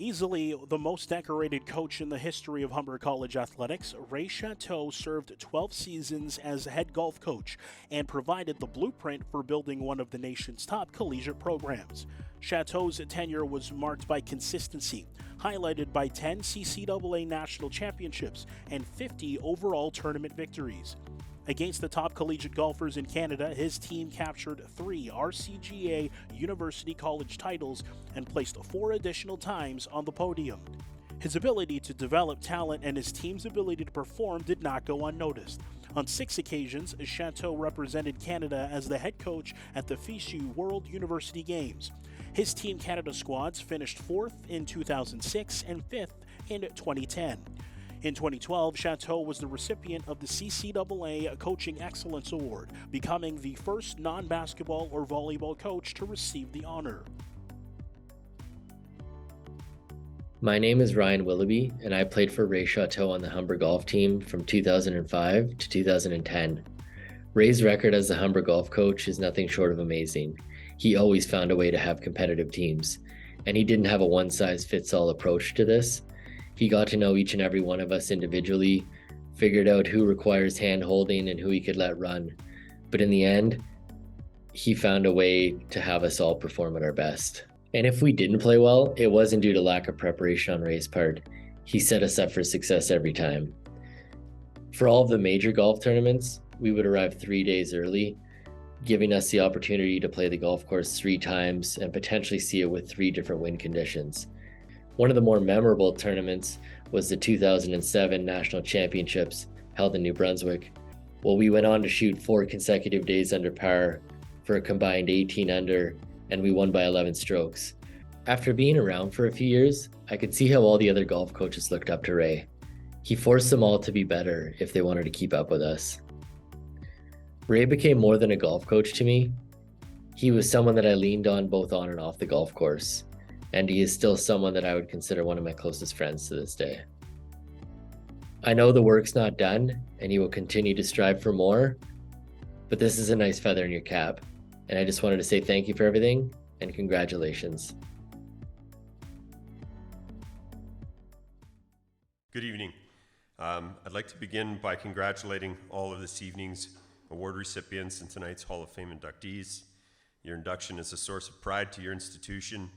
Easily the most decorated coach in the history of Humber College athletics, Ray Chateau served 12 seasons as head golf coach and provided the blueprint for building one of the nation's top collegiate programs. Chateau's tenure was marked by consistency, highlighted by 10 CCAA national championships and 50 overall tournament victories. Against the top collegiate golfers in Canada, his team captured 3 RCGA University College titles and placed 4 additional times on the podium. His ability to develop talent and his team's ability to perform did not go unnoticed. On 6 occasions, Chateau represented Canada as the head coach at the FISU World University Games. His Team Canada squads finished 4th in 2006 and 5th in 2010. In 2012, Chateau was the recipient of the CCAA Coaching Excellence Award, becoming the first non-basketball or volleyball coach to receive the honor. My name is Ryan Willoughby, and I played for Ray Chateau on the Humber golf team from 2005 to 2010. Ray's record as the Humber golf coach is nothing short of amazing. He always found a way to have competitive teams, and he didn't have a one-size-fits-all approach to this. He got to know each and every one of us individually, figured out who requires hand-holding and who he could let run. But in the end, he found a way to have us all perform at our best. And if we didn't play well, it wasn't due to lack of preparation on Ray's part. He set us up for success every time. For all of the major golf tournaments, we would arrive 3 days early, giving us the opportunity to play the golf course 3 times and potentially see it with 3 different wind conditions. One of the more memorable tournaments was the 2007 National Championships held in New Brunswick. Well, we went on to shoot 4 consecutive days under par for a combined 18 under, and we won by 11 strokes. After being around for a few years, I could see how all the other golf coaches looked up to Ray. He forced them all to be better if they wanted to keep up with us. Ray became more than a golf coach to me. He was someone that I leaned on both on and off the golf course. And he is still someone that I would consider one of my closest friends to this day. I know the work's not done, and he will continue to strive for more, but this is a nice feather in your cap, and I just wanted to say thank you for everything, and congratulations. Good evening. I'd like to begin by congratulating all of this evening's award recipients and tonight's Hall of Fame inductees. Your induction is a source of pride to your institution,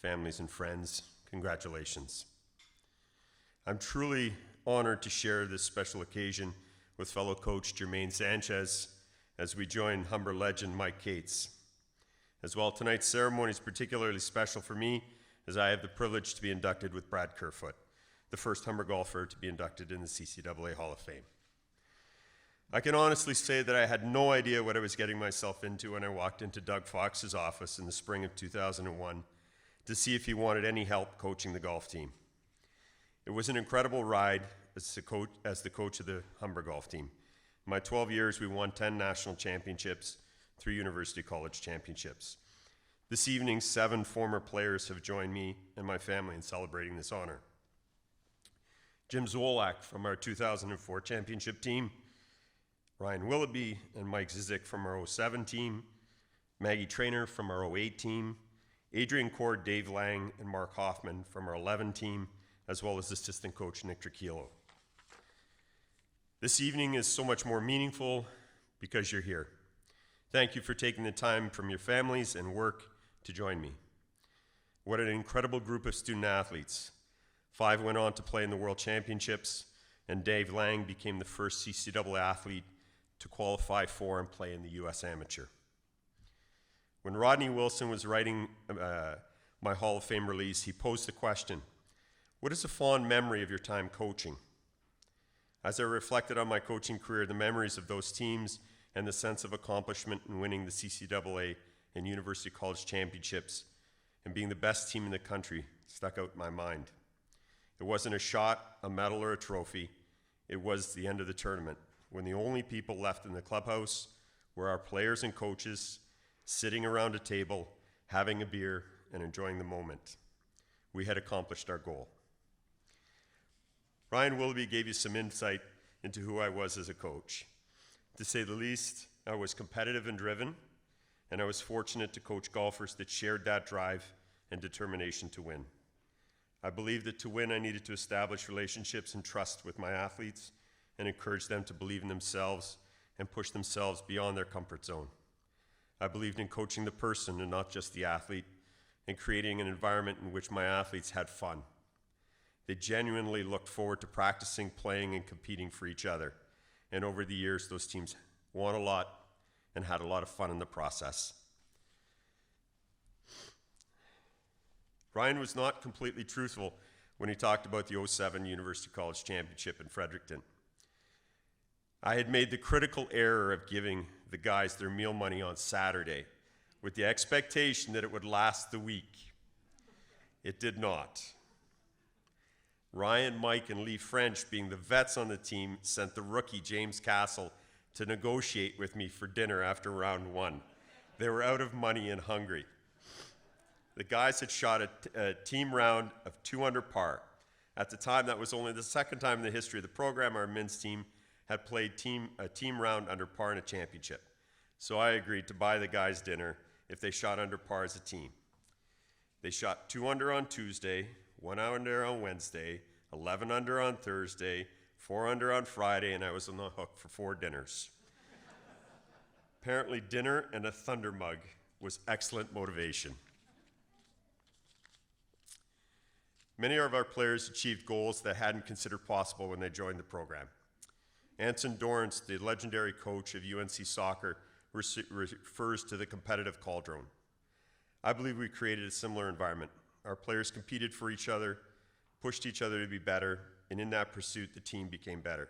families and friends. Congratulations. I'm truly honored to share this special occasion with fellow coach Jermaine Sanchez as we join Humber legend Mike Cates. As well, tonight's ceremony is particularly special for me as I have the privilege to be inducted with Brad Kerfoot, the first Humber golfer to be inducted in the CCAA Hall of Fame. I can honestly say that I had no idea what I was getting myself into when I walked into Doug Fox's office in the spring of 2001 to see if he wanted any help coaching the golf team. It was an incredible ride as the coach of the Humber golf team. In my 12 years, we won 10 national championships, 3 university college championships. This evening, 7 former players have joined me and my family in celebrating this honor. Jim Zolak from our 2004 championship team, Ryan Willoughby and Mike Zizek from our 07 team, Maggie Traynor from our 08 team, Adrian Cord, Dave Lang, and Mark Hoffman from our 11 team, as well as assistant coach Nick Tricchillo. This evening is so much more meaningful because you're here. Thank you for taking the time from your families and work to join me. What an incredible group of student athletes. 5 went on to play in the World Championships, and Dave Lang became the first CCAA athlete to qualify for and play in the U.S. Amateur. When Rodney Wilson was writing my Hall of Fame release, he posed the question, what is a fond memory of your time coaching? As I reflected on my coaching career, the memories of those teams and the sense of accomplishment in winning the CCAA and University College Championships and being the best team in the country stuck out in my mind. It wasn't a shot, a medal, or a trophy. It was the end of the tournament, when the only people left in the clubhouse were our players and coaches, sitting around a table, having a beer, and enjoying the moment. We had accomplished our goal. Ryan Willoughby gave you some insight into who I was as a coach. To say the least, I was competitive and driven, and I was fortunate to coach golfers that shared that drive and determination to win. I believed that to win, I needed to establish relationships and trust with my athletes and encourage them to believe in themselves and push themselves beyond their comfort zone. I believed in coaching the person and not just the athlete, and creating an environment in which my athletes had fun. They genuinely looked forward to practicing, playing, and competing for each other. And over the years, those teams won a lot and had a lot of fun in the process. Ryan was not completely truthful when he talked about the 07 University College Championship in Fredericton. I had made the critical error of giving the guys their meal money on Saturday with the expectation that it would last the week. It did not. Ryan, Mike, and Lee French, being the vets on the team, sent the rookie James Castle to negotiate with me for dinner after round one. They were out of money and hungry. The guys had shot a team round of 2 under par. At the time, that was only the second time in the history of the program our men's team had played a team round under par in a championship. So I agreed to buy the guys dinner if they shot under par as a team. They shot 2 under on Tuesday, 1 under on Wednesday, 11 under on Thursday, 4 under on Friday, and I was on the hook for 4 dinners. Apparently, dinner and a thunder mug was excellent motivation. Many of our players achieved goals that hadn't considered possible when they joined the program. Anson Dorrance, the legendary coach of UNC Soccer, refers to the competitive cauldron. I believe we created a similar environment. Our players competed for each other, pushed each other to be better, and in that pursuit, the team became better.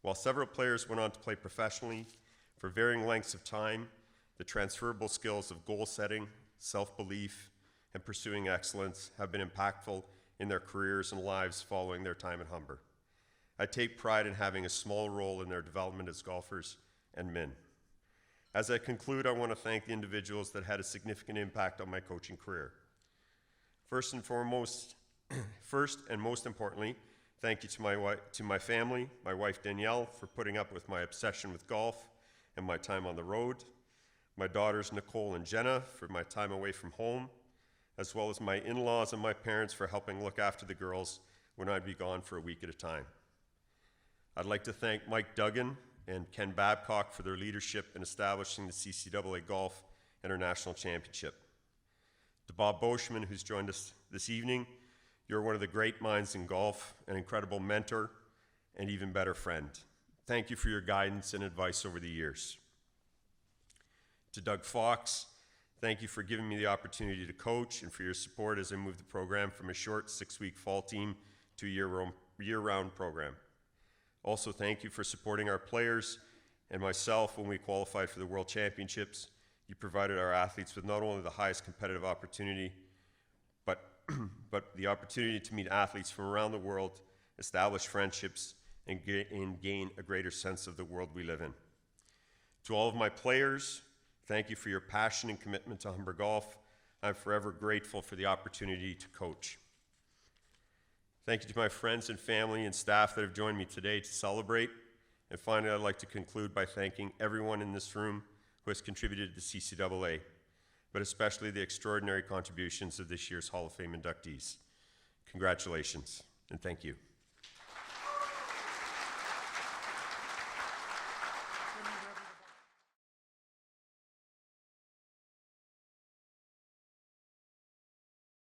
While several players went on to play professionally for varying lengths of time, the transferable skills of goal setting, self-belief, and pursuing excellence have been impactful in their careers and lives following their time at Humber. I take pride in having a small role in their development as golfers and men. As I conclude, I want to thank the individuals that had a significant impact on my coaching career. First and most importantly, thank you to my family, my wife Danielle, for putting up with my obsession with golf and my time on the road, my daughters Nicole and Jenna for my time away from home, as well as my in-laws and my parents for helping look after the girls when I'd be gone for a week at a time. I'd like to thank Mike Duggan and Ken Babcock for their leadership in establishing the CCAA Golf International Championship. To Bob Boschman, who's joined us this evening, you're one of the great minds in golf, an incredible mentor, and even better friend. Thank you for your guidance and advice over the years. To Doug Fox, thank you for giving me the opportunity to coach and for your support as I move the program from a short 6-week fall team to a year-round program. Also, thank you for supporting our players and myself when we qualified for the World Championships. You provided our athletes with not only the highest competitive opportunity, but the opportunity to meet athletes from around the world, establish friendships, and gain a greater sense of the world we live in. To all of my players, thank you for your passion and commitment to Humber Golf. I'm forever grateful for the opportunity to coach. Thank you to my friends and family and staff that have joined me today to celebrate. And finally, I'd like to conclude by thanking everyone in this room who has contributed to CCAA, but especially the extraordinary contributions of this year's Hall of Fame inductees. Congratulations, and thank you.